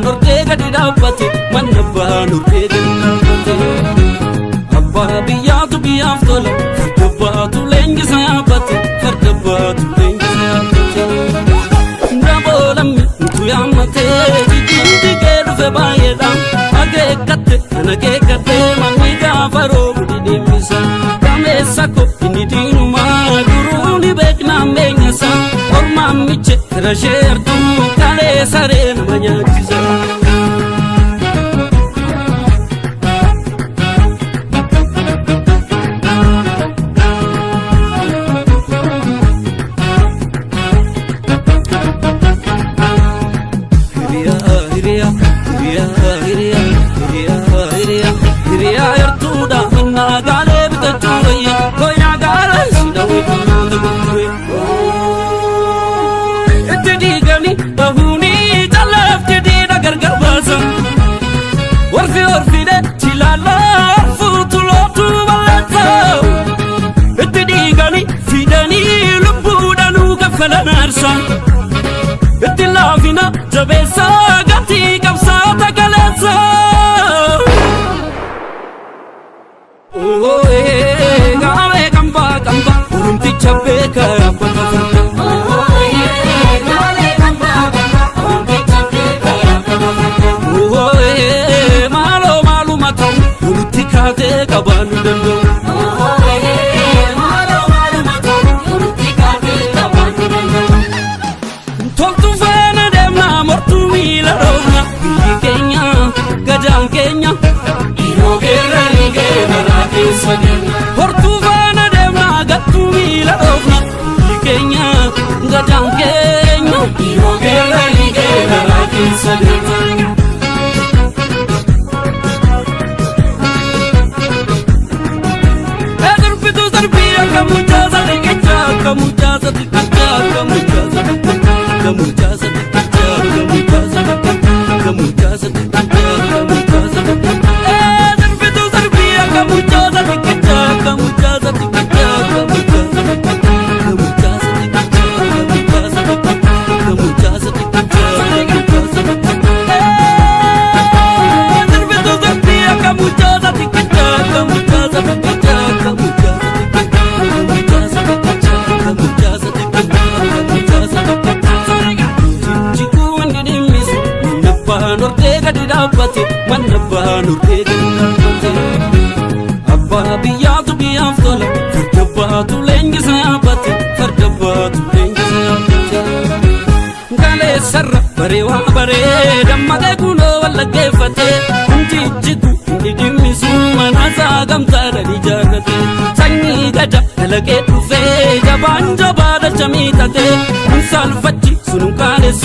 Ortega di dabbate, manna baan ortega di dabbate. Abba biyyaatu biyyaaf tola, farda baatu leenjisa yaabbate, farda baatu leenjisa yaabbate. Daboolammi utuu yaammate, jijjiirri kee dhufe baay'eedhaan. Akeekkatte kan akeekkatte, manni gaafa roobu ni deemisa. Gameessa ko inni diinumaa, duruu ni beeknaan beenyasa. Ormaan miche irra sheertuu, kalee saree nama nyaachisa. Hiriyaa yartuudha minnaa gaalee bitachuu wayya koyaa gaara sida weedumaan dabaluwe. Itti diiganii bahuunii jalaaf jedhiidha gargar baasan. Warfide chilaalaa fuutu lootuu balleessa. Itti diiganii fidanii lubbuudhaanuu kaffalan aarsa. Itti laafina jabeessaa gatii qabsaata galeessa. Gawe kamba kamba, urumticha beeka yabbata farda. Gawe kamba kamba, urumticha beeka yabbata farda. Maalo maalu matau, urutti kaatee qabaanu danda'u. Maalo maalu matau, urutti kaatee qabaanu danda'u. Toltu faana deemna mortuu miila dhoofna, biyyi keenya gajaan keenya. Hortuu faana deemna gattuu miila dhoofna, biyyi keenya gajaan keenya. Yeroo geerrani geeraraa keessa deema. Darbitu darbii akka mucaasa xiqqichaa, akka mucaasa xiqqichaa, akka mucaasa xiqqichaa, akka mucaasa xiqqichaa, akka mucaasa xiqqichaa, akka mucaasa xiqqichaa, akka mucaasa xiqqichaa. Ortega di dabbate, manna baan ortega di dabbate. Abba biyyaatu biyyaaf tola, farda baatu leenjisa yaabbate, farda baatu leenjisa yaabbate. Galeessarra baree waa baree, dammaqee kunoo wallaggeeffate. Hundi jigu inni dhimmisu, manaasaa gamtaadhaan ijaarrate. Sanyii gaja dalagee dhufee, jabaan jabaa dacha miidhate. Kun saalfachi sunun kaanessu.